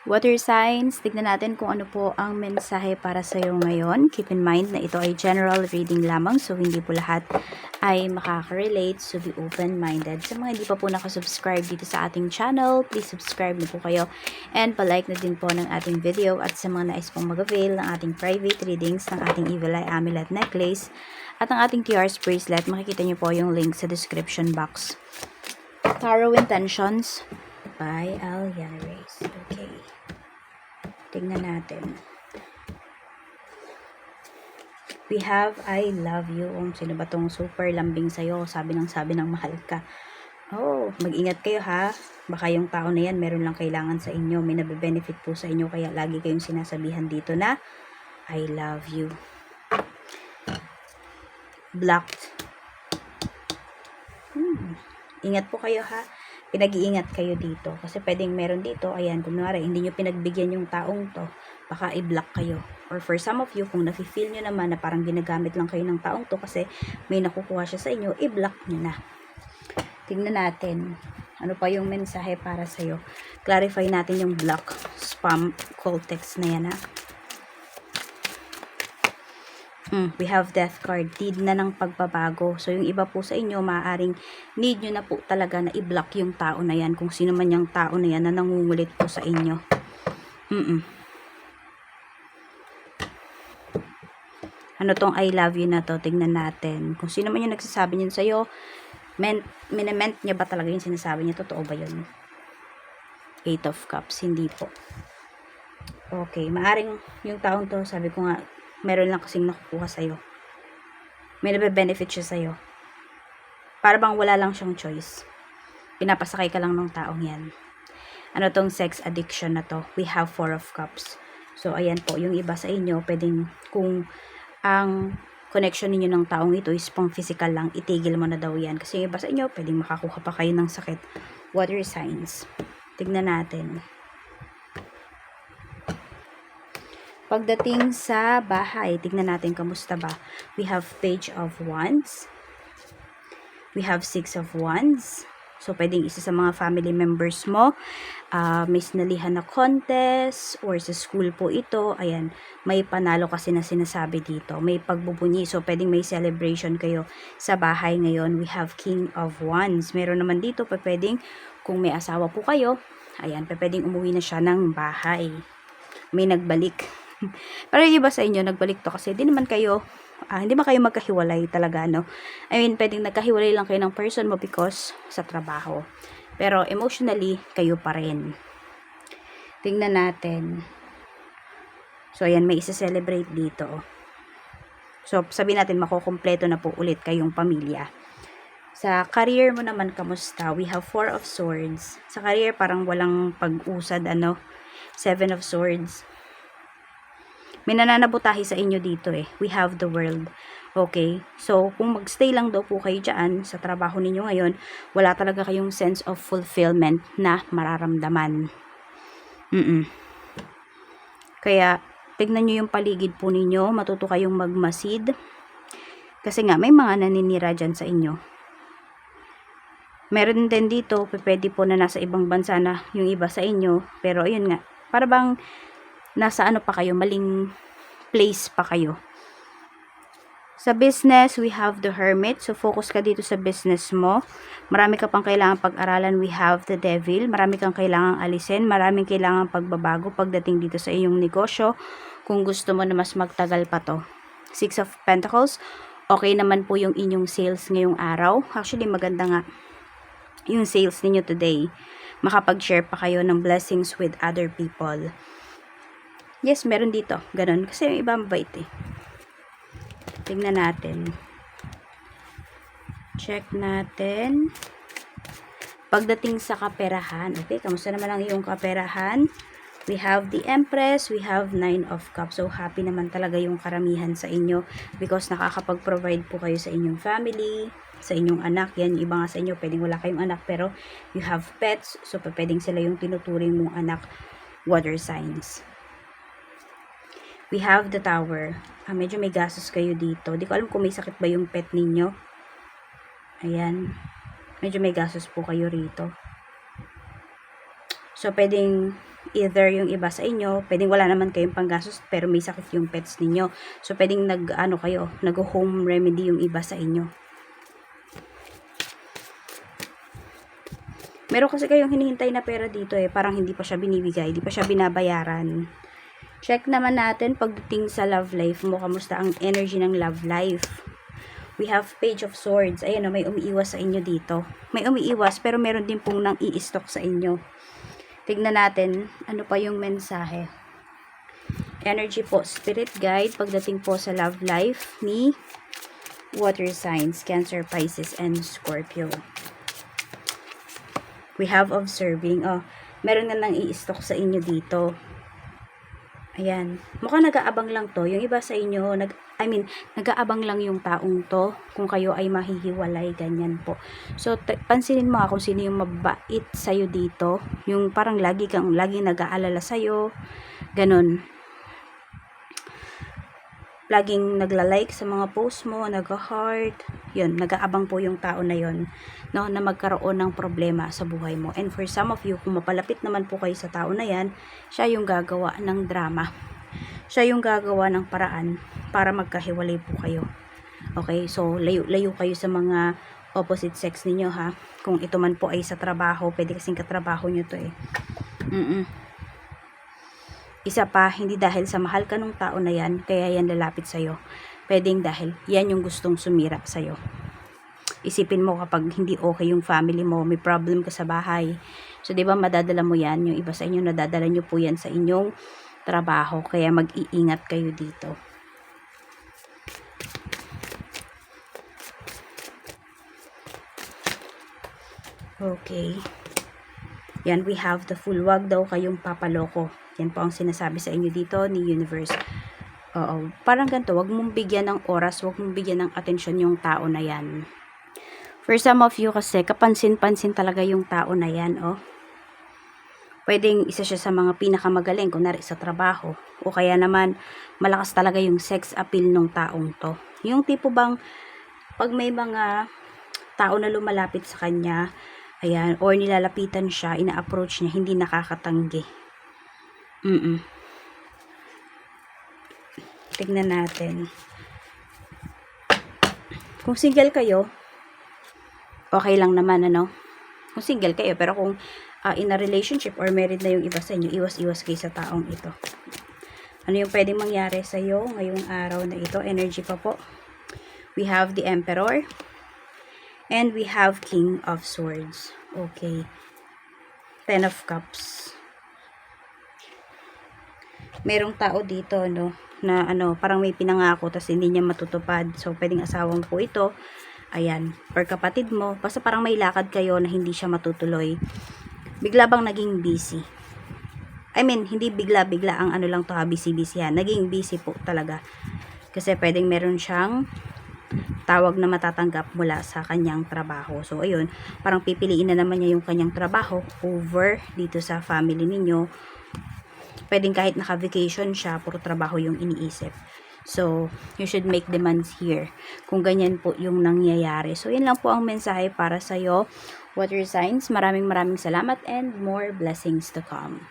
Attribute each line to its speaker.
Speaker 1: Water signs, tignan natin kung ano po ang mensahe para sa iyo ngayon. Keep in mind na ito ay general reading lamang, so hindi po lahat ay makaka-relate, so be open-minded. Sa mga hindi pa po nakasubscribe dito sa ating channel, please subscribe na po kayo and palike na din po ng ating video. At sa mga nais pong mag-avail ng ating private readings ng ating Evil Eye Amulet Necklace at ang ating TR's bracelet, makikita niyo po yung link sa description box. Tarot Intentions by Aliana Reyes. Okay. Tingnan natin. We have I love you. Sino ba tong super lambing sa'yo? Sabi ng mahal ka. Oh, mag-ingat kayo ha. Baka yung tao na yan meron lang kailangan sa inyo. May nabe-benefit po sa inyo. Kaya lagi kayong sinasabihan dito na I love you. Blocked. Ingat po kayo ha. Pinag-iingat kayo dito. Kasi pwedeng meron dito, ayan, kunwari, hindi nyo pinagbigyan yung taong to, baka i-block kayo. Or for some of you, kung nafe-feel nyo naman na parang ginagamit lang kayo ng taong to kasi may nakukuha siya sa inyo, i-block nyo na. Tingnan natin. Ano pa yung mensahe para sa'yo? Clarify natin yung block, spam, call text na yan ha. We have death card, need na ng pagbabago. So, yung iba po sa inyo, maaaring need nyo na po talaga na i-block yung tao na yan. Kung sino man yung tao na yan na nangungulit po sa inyo. Ano tong I love you na to? Tignan natin. Kung sino man yung nagsasabi niyan sa'yo, minament niya ba talaga yung sinasabi niya? Totoo ba yun? 8 of Cups, hindi po. Okay, maaaring yung taong to, sabi ko nga, meron lang kasing nakukuha sa'yo. May nabe-benefit siya sa'yo. Para bang wala lang siyang choice. Pinapasakay ka lang ng taong yan. Ano tong sex addiction na to? We have 4 of Cups. So, ayan po, yung iba sa inyo, pwedeng kung ang connection ninyo ng taong ito is pang physical lang, itigil mo na daw yan. Kasi yung iba sa inyo, pwedeng makakuha pa kayo ng sakit. Water signs. Tignan natin. Pagdating sa bahay, tignan natin kamusta ba. We have Page of Wands. We have 6 of Wands. So, pwedeng isa sa mga family members mo. May sinalihan na contest or sa school po ito. Ayan, may panalo kasi na sinasabi dito. May pagbubunyi. So, pwedeng may celebration kayo sa bahay ngayon. We have King of Wands. Meron naman dito, pwedeng kung may asawa po kayo, ayan, pwedeng umuwi na siya ng bahay. May nagbalik. Pero yung iba sa inyo, nagbalik to kasi hindi naman kayo magkahiwalay talaga, no? I mean, pwedeng nagkahiwalay lang kayo ng person mo because sa trabaho. Pero emotionally, kayo pa rin. Tingnan natin. So, ayan, may isa-celebrate dito. So, sabihin natin, makukumpleto na po ulit kayong pamilya. Sa career mo naman, kamusta? We have 4 of Swords. Sa career, parang walang pag-usad, 7 of Swords. May nananabutahi sa inyo dito eh. We have the World. Okay? So, kung magstay lang daw po kayo dyan sa trabaho ninyo ngayon, wala talaga kayong sense of fulfillment na mararamdaman. Kaya, tignan nyo yung paligid po ninyo. Matuto kayong magmasid. Kasi nga, may mga naninira dyan sa inyo. Meron din dito, pwede po na nasa ibang bansa na yung iba sa inyo. Pero, ayun nga, para bang nasa pa kayo, maling place pa kayo. Sa business, we have the Hermit. So, focus ka dito sa business mo. Marami ka pang kailangan pag-aralan. We have the Devil. Marami kang kailangang alisin. Maraming kailangan pagbabago pagdating dito sa iyong negosyo. Kung gusto mo na mas magtagal pa to. 6 of Pentacles. Okay naman po yung inyong sales ngayong araw. Actually, maganda nga yung sales ninyo today. Makapag-share pa kayo ng blessings with other people. Yes, meron dito. Ganon. Kasi yung iba mabait eh. Tingnan natin. Check natin. Pagdating sa kaperahan. Okay, kamusta naman ang iyong kaperahan? We have the Empress. We have 9 of Cups. So, happy naman talaga yung karamihan sa inyo. Because nakakapag-provide po kayo sa inyong family, sa inyong anak. Yan, iba nga sa inyo, pwedeng wala kayong anak. Pero, you have pets. So, pwedeng sila yung tinuturing mong anak. Water signs. We have the Tower. Medyo may gastos kayo dito. Di ko alam kung may sakit ba yung pet ninyo. Ayan. Medyo may gastos po kayo rito. So, pwedeng Either yung iba sa inyo, pwedeng wala naman kayong panggastos, pero may sakit yung pets ninyo. So, pwedeng nag-home remedy yung iba sa inyo. Meron kasi kayong hinihintay na pera dito parang hindi pa siya binibigay, hindi pa siya binabayaran. Check naman natin pagdating sa love life mo, kamusta ang energy ng love life. We have Page of Swords. Ayan may umiiwas sa inyo dito. May umiiwas, pero meron din pong nang i-stock sa inyo. Tignan natin, ano pa yung mensahe. Energy po, spirit guide, pagdating po sa love life ni water signs, Cancer, Pisces, and Scorpio. We have observing. Meron na nang i-stock sa inyo dito. Ayan. Mukhang nag-aabang lang to. Yung iba sa inyo, nag-aabang lang yung taong to. Kung kayo ay mahihiwalay, ganyan po. So, pansinin mo kung sino yung mabait sa'yo dito. Yung parang lagi nag-aalala sa'yo. Ganon. Laging nagla-like sa mga post mo, nag-heart. Yun, nag-aabang po yung tao na yun, no, na magkaroon ng problema sa buhay mo. And for some of you, kung mapalapit naman po kayo sa tao na yan, siya yung gagawa ng drama. Siya yung gagawa ng paraan para magkahiwalay po kayo. Okay, so layo kayo sa mga opposite sex ninyo ha. Kung ito man po ay sa trabaho, pwede kasing katrabaho nyo to Isa pa, hindi dahil sa mahal ka nung tao na yan, kaya yan lalapit sa'yo. Pwedeng dahil yan yung gustong sumira sa'yo. Isipin mo kapag hindi okay yung family mo, may problem ka sa bahay. So, di ba madadala mo yan? Yung iba sa inyo, nadadala nyo po yan sa inyong trabaho. Kaya mag-iingat kayo dito. Okay. Yan, we have the Fool. Wag daw kayong papaloko. Yan po ang sinasabi sa inyo dito ni Universe. Oo. Parang ganito, wag mong bigyan ng oras, wag mong bigyan ng atensyon yung tao na yan. For some of you kasi, kapansin-pansin talaga yung tao na yan, Pwedeng isa siya sa mga pinakamagaling, kunwari sa trabaho. O kaya naman, malakas talaga yung sex appeal ng taong to. Yung tipo bang, pag may mga tao na lumalapit sa kanya, ayan, or nilalapitan siya, ina-approach niya, hindi nakakatanggi. Tignan natin. Kung single kayo, okay lang naman, Kung single kayo, pero kung in a relationship or married na yung iba sa inyo, iwas-iwas kayo sa taong ito. Ano yung pwedeng mangyari sa iyo ngayong araw na ito? Energy pa po. We have the Emperor. And we have King of Swords. Okay. 10 of Cups. Merong tao dito, na parang may pinangako tas hindi niya matutupad. So, pwedeng asawang po ito. Ayan. Or kapatid mo. Basta parang may lakad kayo na hindi siya matutuloy. Bigla bang naging busy? Hindi bigla-bigla ang lang to busy-busy yan. Naging busy po talaga. Kasi pwedeng meron siyang tawag na matatanggap mula sa kanyang trabaho. So, ayun. Parang pipiliin na naman niya yung kanyang trabaho over dito sa family ninyo. Pwedeng kahit naka-vacation siya, puro trabaho yung iniisip. So, you should make demands here. Kung ganyan po yung nangyayari. So, yun lang po ang mensahe para sa'yo, water signs. Maraming salamat and more blessings to come.